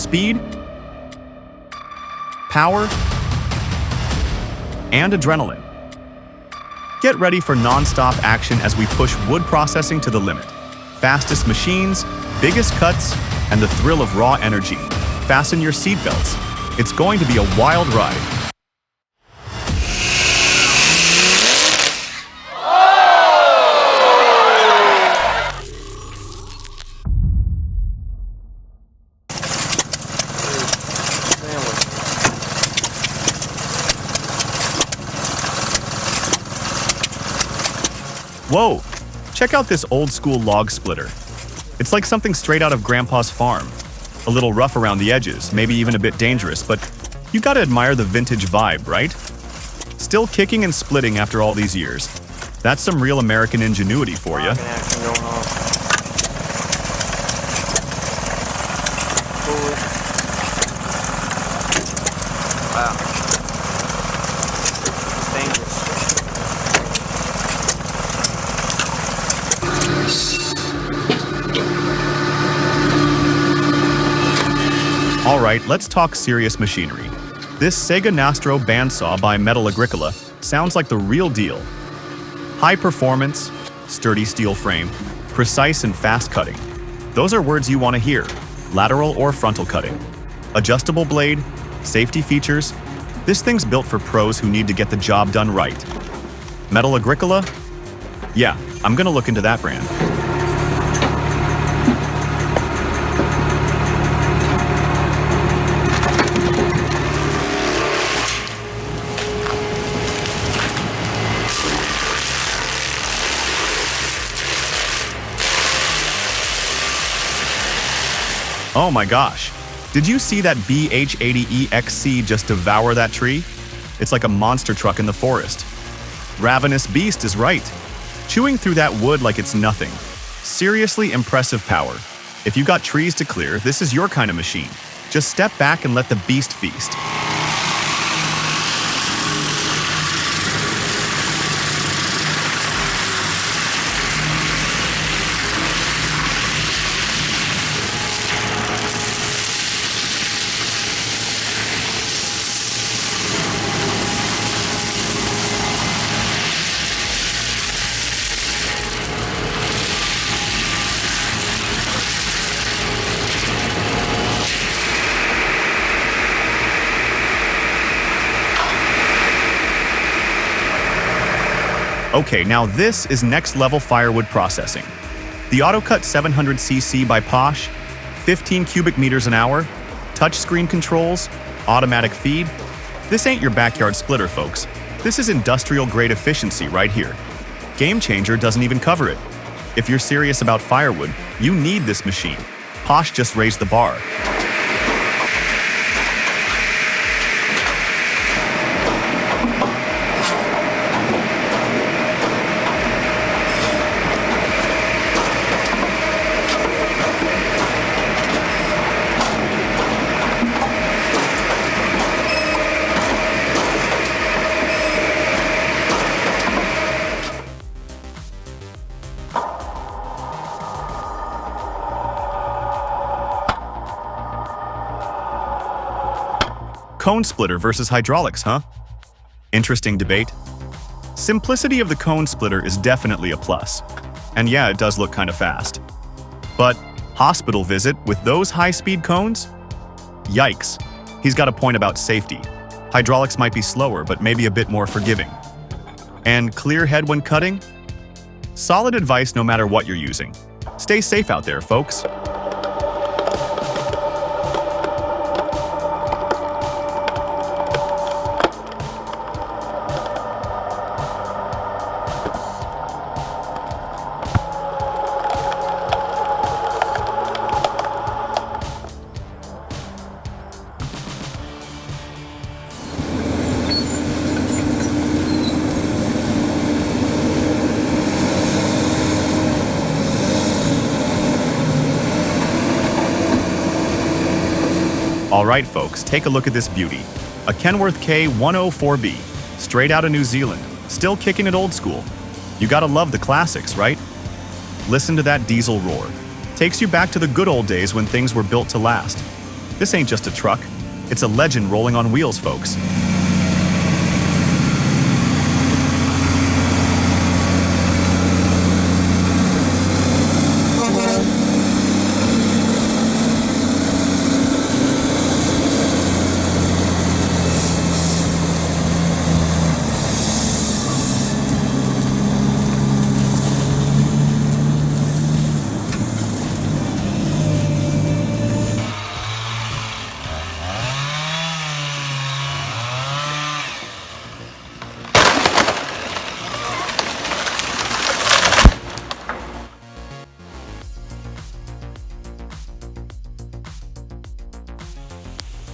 speed, power, and adrenaline. Get ready for non-stop action as we push wood processing to the limit. Fastest machines, biggest cuts, and the thrill of raw energy. Fasten your seatbelts. It's going to be a wild ride. Whoa! Check out this old-school log splitter. It's like something straight out of Grandpa's farm. A little rough around the edges, maybe even a bit dangerous, but you gotta admire the vintage vibe, right? Still kicking and splitting after all these years. That's some real American ingenuity for you. Wow. Dangerous. All right, let's talk serious machinery. This Sega Nastro bandsaw by Metal Agricola sounds like the real deal. High performance, sturdy steel frame, precise and fast cutting. Those are words you want to hear, lateral or frontal cutting. Adjustable blade, safety features. This thing's built for pros who need to get the job done right. Metal Agricola? Yeah, I'm gonna look into that brand. Oh my gosh, did you see that BH-80EXC just devour that tree? It's like a monster truck in the forest. Ravenous beast is right. Chewing through that wood like it's nothing. Seriously impressive power. If you got trees to clear, this is your kind of machine. Just step back and let the beast feast. Okay, now this is next-level firewood processing. The AutoCut 700cc by Posh, 15 cubic meters an hour, touchscreen controls, automatic feed. This ain't your backyard splitter, folks. This is industrial-grade efficiency right here. Game Changer doesn't even cover it. If you're serious about firewood, you need this machine. Posh just raised the bar. Cone splitter versus hydraulics, huh? Interesting debate. Simplicity of the cone splitter is definitely a plus. And yeah, it does look kind of fast. But hospital visit with those high-speed cones? Yikes. He's got a point about safety. Hydraulics might be slower, but maybe a bit more forgiving. And clear head when cutting? Solid advice no matter what you're using. Stay safe out there, folks. Alright folks, take a look at this beauty. A Kenworth K104B, straight out of New Zealand, still kicking it old school. You gotta love the classics, right? Listen to that diesel roar. Takes you back to the good old days when things were built to last. This ain't just a truck. It's a legend rolling on wheels, folks.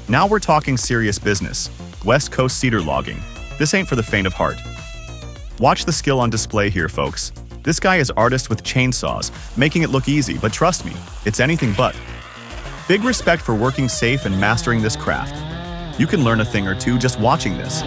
Now we're talking serious business. West Coast cedar logging. This ain't for the faint of heart. Watch the skill on display here, folks. This guy is artist with chainsaws, making it look easy, but trust me, it's anything but. Big respect for working safe and mastering this craft. You can learn a thing or two just watching this.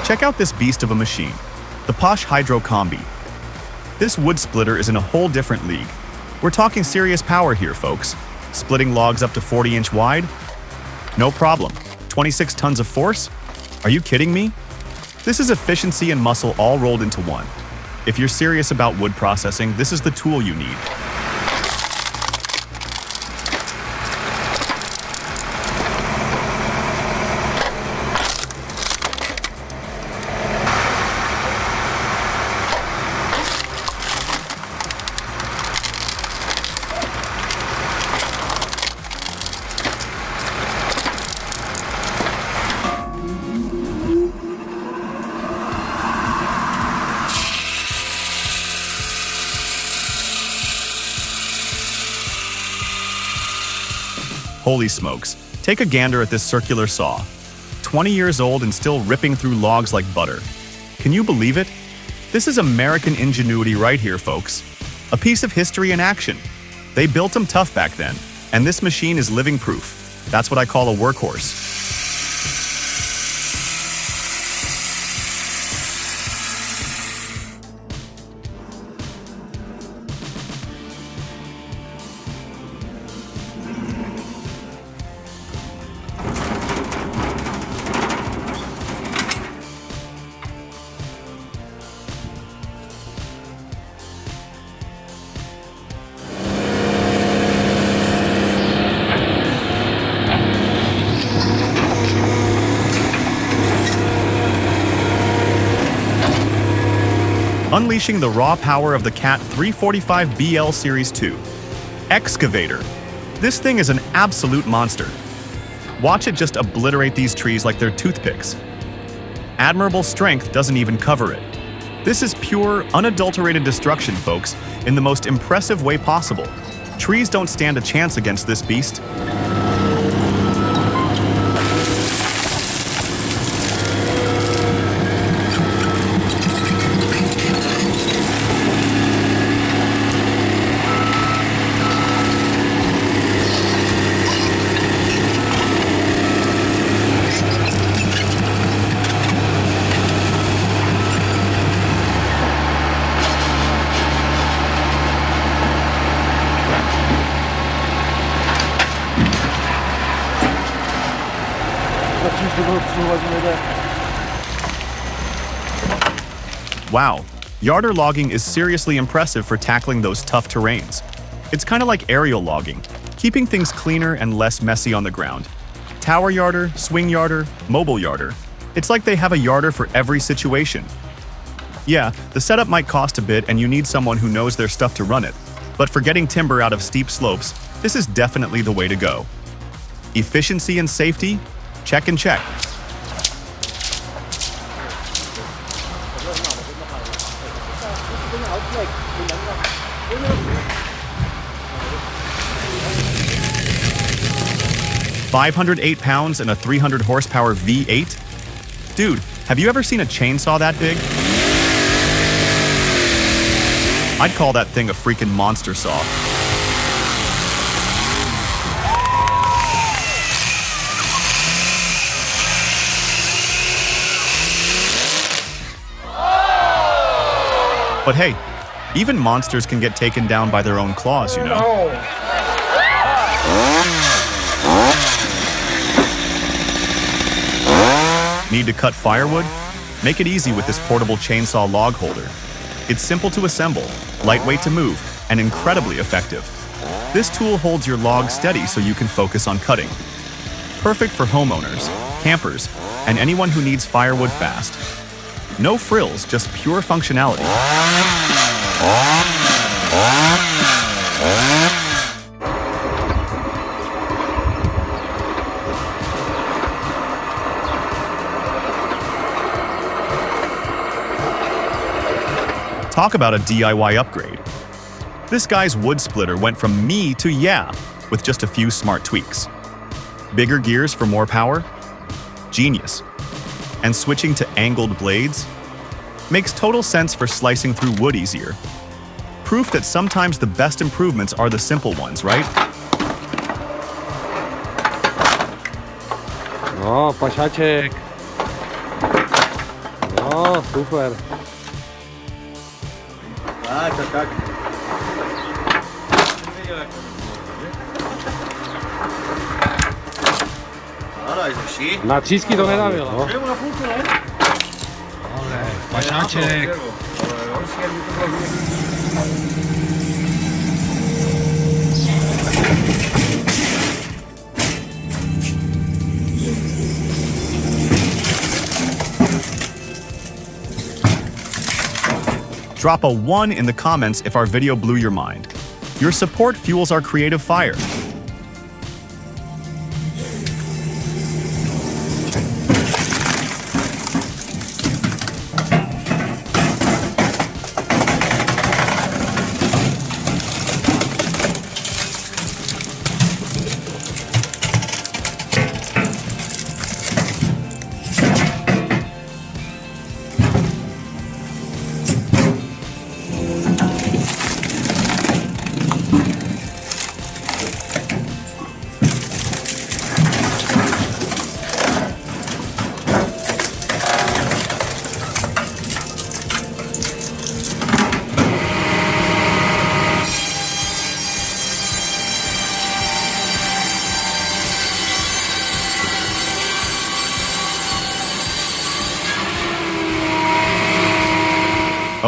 Check out this beast of a machine, the Posh Hydro Combi. This wood splitter is in a whole different league. We're talking serious power here, folks. Splitting logs up to 40-inch wide? No problem. 26 tons of force? Are you kidding me? This is efficiency and muscle all rolled into one. If you're serious about wood processing, this is the tool you need. Holy smokes, take a gander at this circular saw. 20 years old and still ripping through logs like butter. Can you believe it? This is American ingenuity right here, folks. A piece of history in action. They built them tough back then, and this machine is living proof. That's what I call a workhorse. Unleashing the raw power of the Cat 345 BL Series 2. Excavator. This thing is an absolute monster. Watch it just obliterate these trees like they're toothpicks. Admirable strength doesn't even cover it. This is pure, unadulterated destruction, folks, in the most impressive way possible. Trees don't stand a chance against this beast. Wow, yarder logging is seriously impressive for tackling those tough terrains. It's kind of like aerial logging, keeping things cleaner and less messy on the ground. Tower yarder, swing yarder, mobile yarder. It's like they have a yarder for every situation. Yeah, the setup might cost a bit and you need someone who knows their stuff to run it, but for getting timber out of steep slopes, this is definitely the way to go. Efficiency and safety? Check and check. £508 and a 300 horsepower V8? Dude, have you ever seen a chainsaw that big? I'd call that thing a freaking monster saw. But hey, even monsters can get taken down by their own claws, you know? Need to cut firewood? Make it easy with this portable chainsaw log holder. It's simple to assemble, lightweight to move, and incredibly effective. This tool holds your log steady so you can focus on cutting. Perfect for homeowners, campers, and anyone who needs firewood fast. No frills, just pure functionality. Talk about a DIY upgrade. This guy's wood splitter went from me to yeah, with just a few smart tweaks. Bigger gears for more power? Genius. And switching to angled blades? Makes total sense for slicing through wood easier. Proof that sometimes the best improvements are the simple ones, right? No, Pashaczek. No, super. Tak. Naciski to nedávil, no. Pashaczek. Drop a 1 in the comments if our video blew your mind. Your support fuels our creative fire.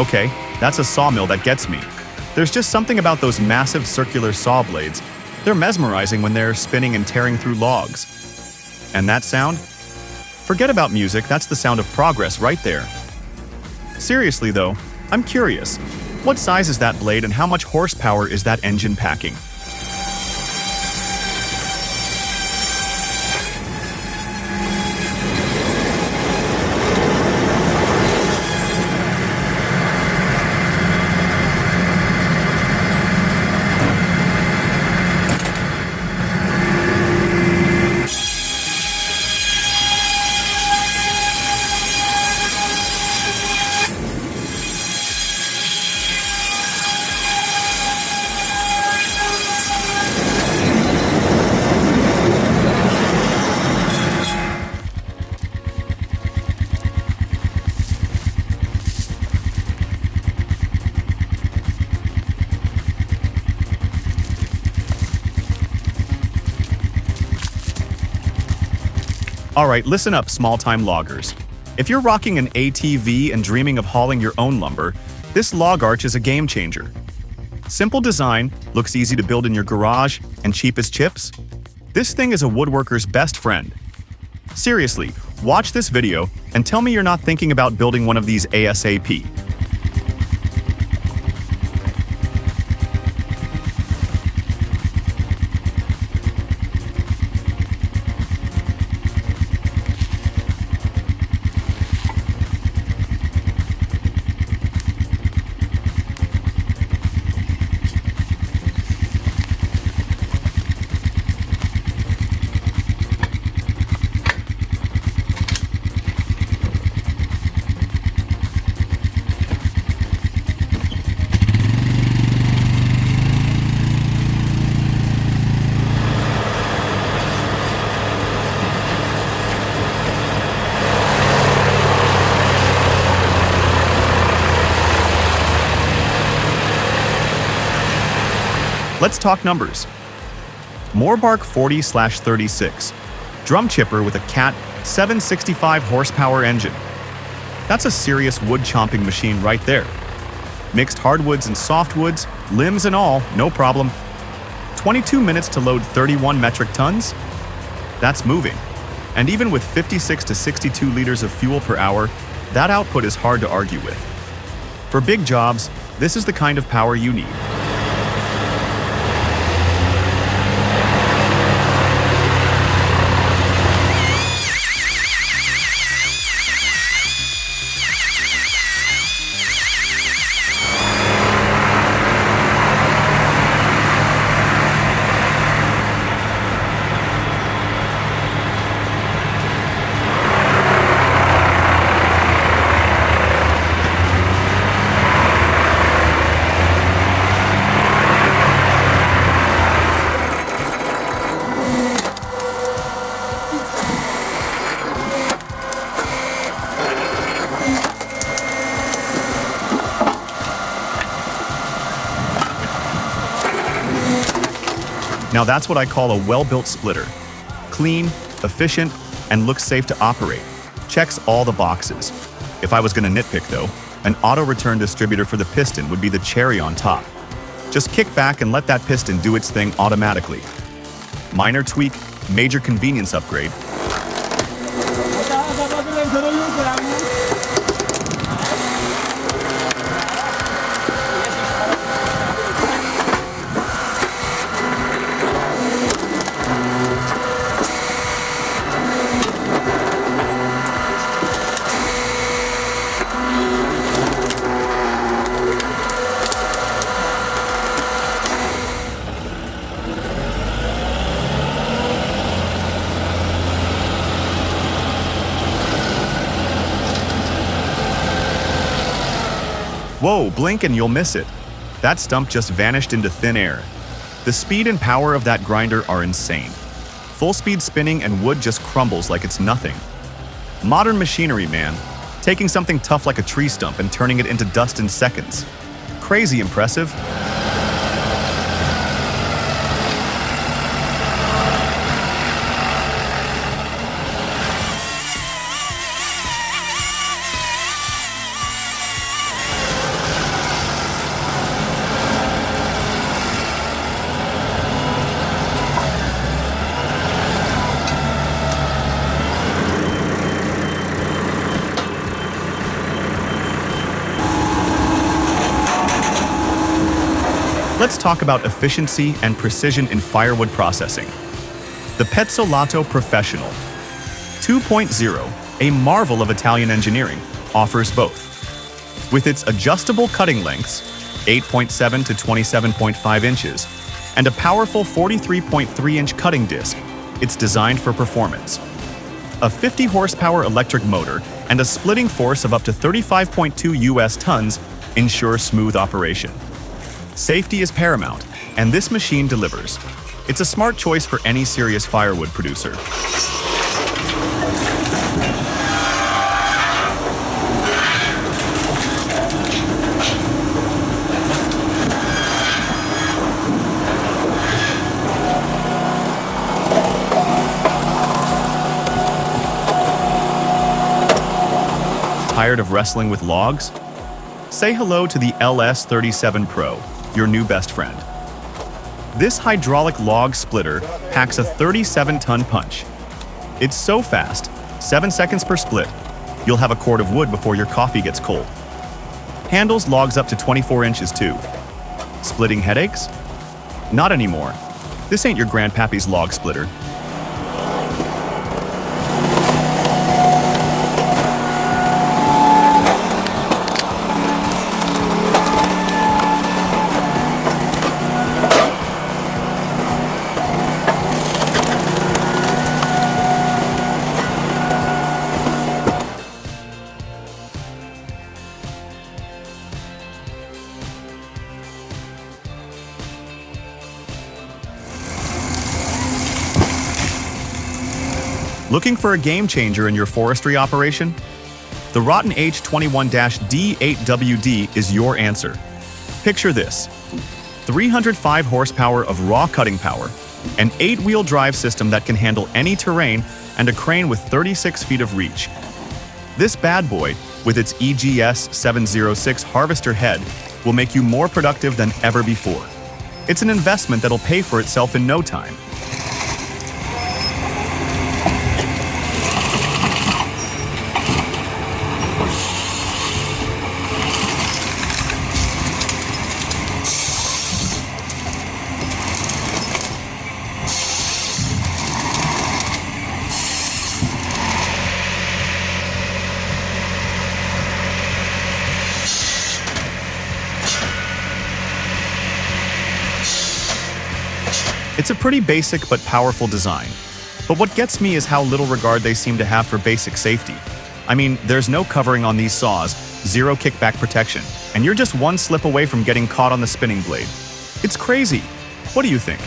Okay, that's a sawmill that gets me. There's just something about those massive circular saw blades. They're mesmerizing when they're spinning and tearing through logs. And that sound? Forget about music, that's the sound of progress right there. Seriously though, I'm curious. What size is that blade and how much horsepower is that engine packing? Alright, listen up, small-time loggers. If you're rocking an ATV and dreaming of hauling your own lumber, this log arch is a game changer. Simple design, looks easy to build in your garage, and cheap as chips? This thing is a woodworker's best friend. Seriously, watch this video and tell me you're not thinking about building one of these ASAP. Let's talk numbers. Moorbark 40/36. Drum chipper with a Cat 765 horsepower engine. That's a serious wood chomping machine right there. Mixed hardwoods and softwoods, limbs and all, no problem. 22 minutes to load 31 metric tons? That's moving. And even with 56 to 62 liters of fuel per hour, that output is hard to argue with. For big jobs, this is the kind of power you need. Now that's what I call a well-built splitter. Clean, efficient, and looks safe to operate. Checks all the boxes. If I was going to nitpick though, an auto-return distributor for the piston would be the cherry on top. Just kick back and let that piston do its thing automatically. Minor tweak, major convenience upgrade. Whoa, blink and you'll miss it. That stump just vanished into thin air. The speed and power of that grinder are insane. Full speed spinning and wood just crumbles like it's nothing. Modern machinery, man. Taking something tough like a tree stump and turning it into dust in seconds. Crazy impressive. Let's talk about efficiency and precision in firewood processing. The Pezzolato Professional 2.0, a marvel of Italian engineering, offers both. With its adjustable cutting lengths, 8.7 to 27.5 inches, and a powerful 43.3-inch cutting disc, it's designed for performance. A 50 horsepower electric motor and a splitting force of up to 35.2 US tons ensure smooth operation. Safety is paramount, and this machine delivers. It's a smart choice for any serious firewood producer. Tired of wrestling with logs? Say hello to the LS37 Pro, your new best friend. This hydraulic log splitter packs a 37-ton punch. It's so fast, 7 seconds per split, you'll have a cord of wood before your coffee gets cold. Handles logs up to 24 inches too. Splitting headaches? Not anymore. This ain't your grandpappy's log splitter. Looking for a game changer in your forestry operation? The Rotten H21-D8WD is your answer. Picture this. 305 horsepower of raw cutting power, an 8-wheel drive system that can handle any terrain, and a crane with 36 feet of reach. This bad boy, with its EGS 706 harvester head, will make you more productive than ever before. It's an investment that'll pay for itself in no time. It's a pretty basic but powerful design. But what gets me is how little regard they seem to have for basic safety. I mean, there's no covering on these saws, zero kickback protection, and you're just one slip away from getting caught on the spinning blade. It's crazy. What do you think?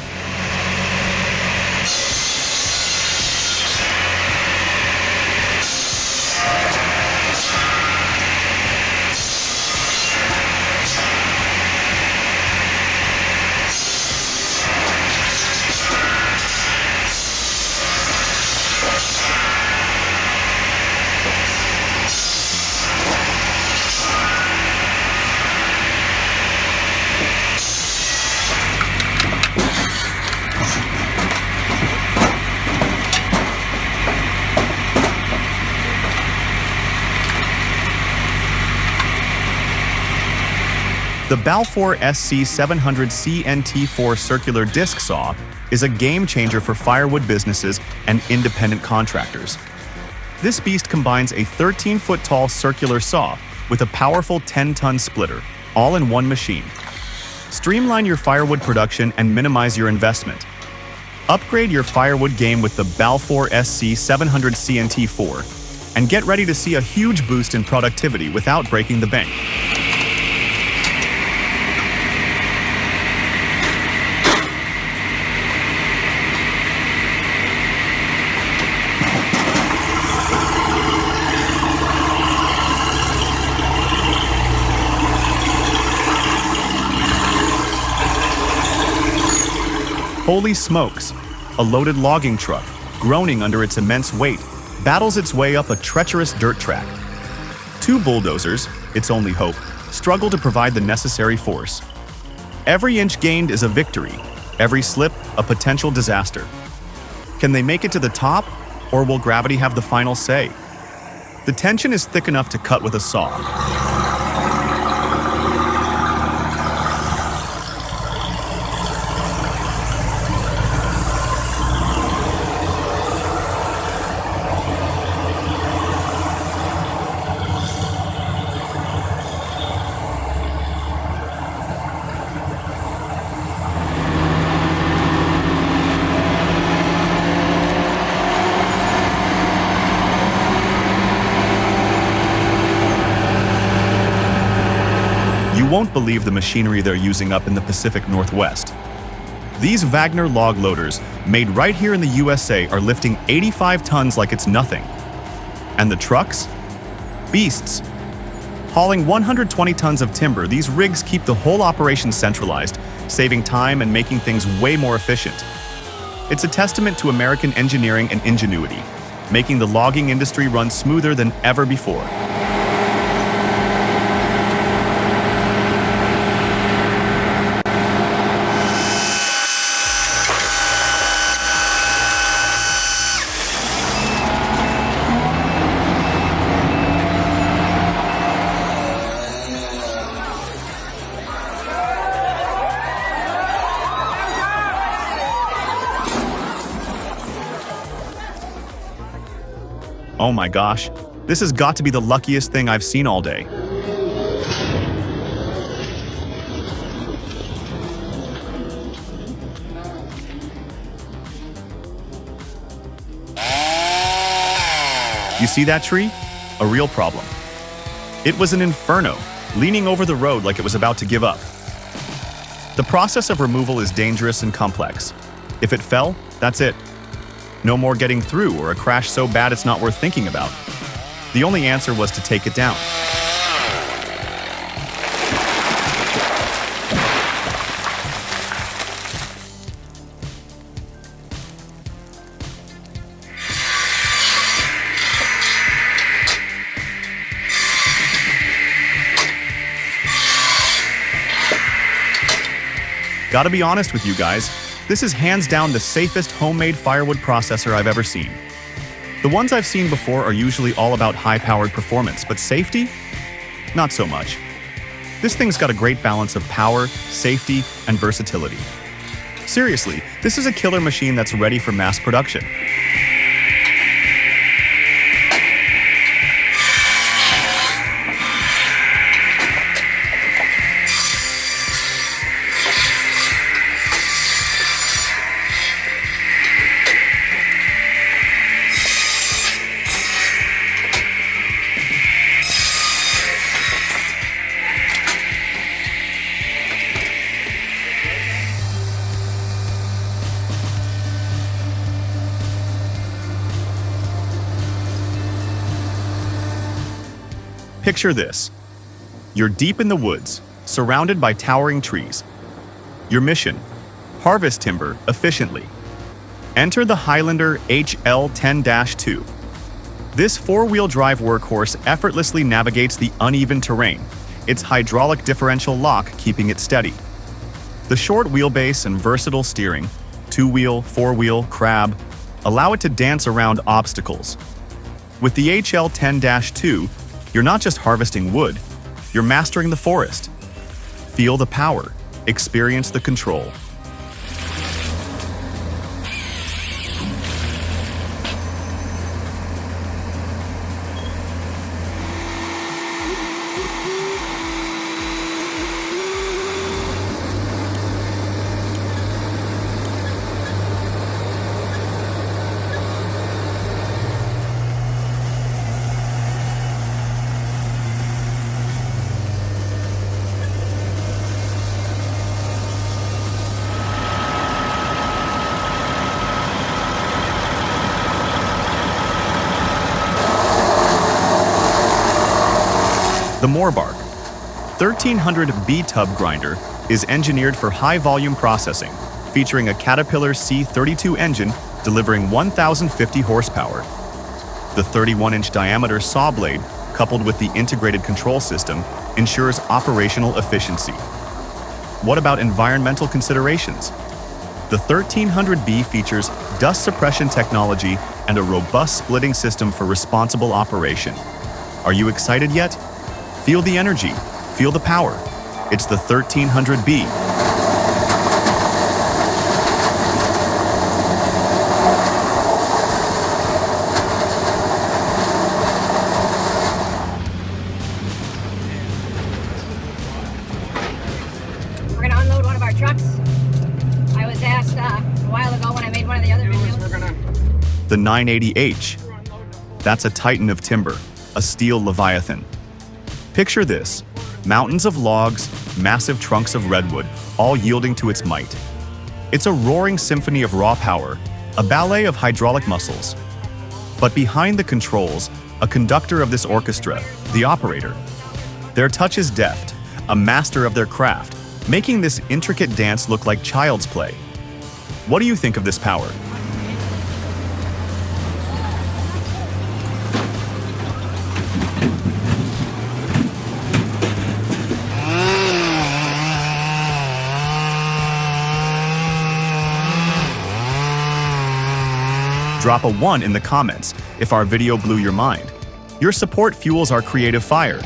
The Balfour SC700 CNT4 circular disc saw is a game-changer for firewood businesses and independent contractors. This beast combines a 13-foot-tall circular saw with a powerful 10-ton splitter, all in one machine. Streamline your firewood production and minimize your investment. Upgrade your firewood game with the Balfour SC700 CNT4 and get ready to see a huge boost in productivity without breaking the bank. Holy smokes! A loaded logging truck, groaning under its immense weight, battles its way up a treacherous dirt track. Two bulldozers, its only hope, struggle to provide the necessary force. Every inch gained is a victory, every slip a potential disaster. Can they make it to the top, or will gravity have the final say? The tension is thick enough to cut with a saw. You won't believe the machinery they're using up in the Pacific Northwest. These Wagner log loaders, made right here in the USA, are lifting 85 tons like it's nothing. And the trucks? Beasts. Hauling 120 tons of timber, these rigs keep the whole operation centralized, saving time and making things way more efficient. It's a testament to American engineering and ingenuity, making the logging industry run smoother than ever before. Oh my gosh, this has got to be the luckiest thing I've seen all day. You see that tree? A real problem. It was an inferno, leaning over the road like it was about to give up. The process of removal is dangerous and complex. If it fell, that's it. No more getting through or a crash so bad it's not worth thinking about. The only answer was to take it down. Gotta be honest with you guys, this is hands down the safest homemade firewood processor I've ever seen. The ones I've seen before are usually all about high-powered performance, but safety? Not so much. This thing's got a great balance of power, safety, and versatility. Seriously, this is a killer machine that's ready for mass production. Picture this. You're deep in the woods, surrounded by towering trees. Your mission: harvest timber efficiently. Enter the Highlander HL10-2. This four-wheel drive workhorse effortlessly navigates the uneven terrain, its hydraulic differential lock keeping it steady. The short wheelbase and versatile steering, two-wheel, four-wheel, crab, allow it to dance around obstacles. With the HL10-2, you're not just harvesting wood, you're mastering the forest. Feel the power, experience the control. The Moorbark 1300B tub grinder is engineered for high-volume processing, featuring a Caterpillar C32 engine delivering 1,050 horsepower. The 31-inch diameter saw blade, coupled with the integrated control system, ensures operational efficiency. What about environmental considerations? The 1300B features dust suppression technology and a robust splitting system for responsible operation. Are you excited yet? Feel the energy, feel the power. It's the 1300B. We're gonna unload one of our trucks. I was asked a while ago when I made one of the other videos. The 980H. That's a titan of timber, a steel leviathan. Picture this: mountains of logs, massive trunks of redwood, all yielding to its might. It's a roaring symphony of raw power, a ballet of hydraulic muscles. But behind the controls, a conductor of this orchestra, the operator. Their touch is deft, a master of their craft, making this intricate dance look like child's play. What do you think of this power? Drop a 1 in the comments if our video blew your mind. Your support fuels our creative fire.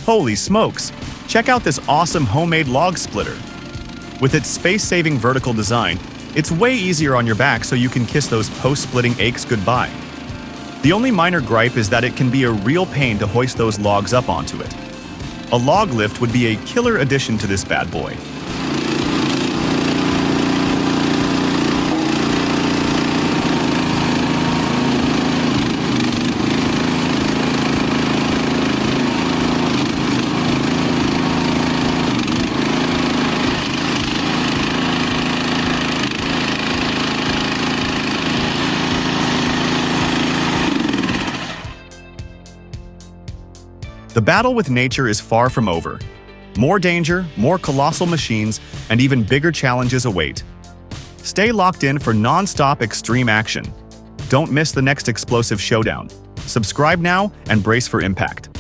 Holy smokes! Check out this awesome homemade log splitter. With its space-saving vertical design, it's way easier on your back so you can kiss those post-splitting aches goodbye. The only minor gripe is that it can be a real pain to hoist those logs up onto it. A log lift would be a killer addition to this bad boy. The battle with nature is far from over. More danger, more colossal machines, and even bigger challenges await. Stay locked in for non-stop extreme action. Don't miss the next explosive showdown. Subscribe now and brace for impact.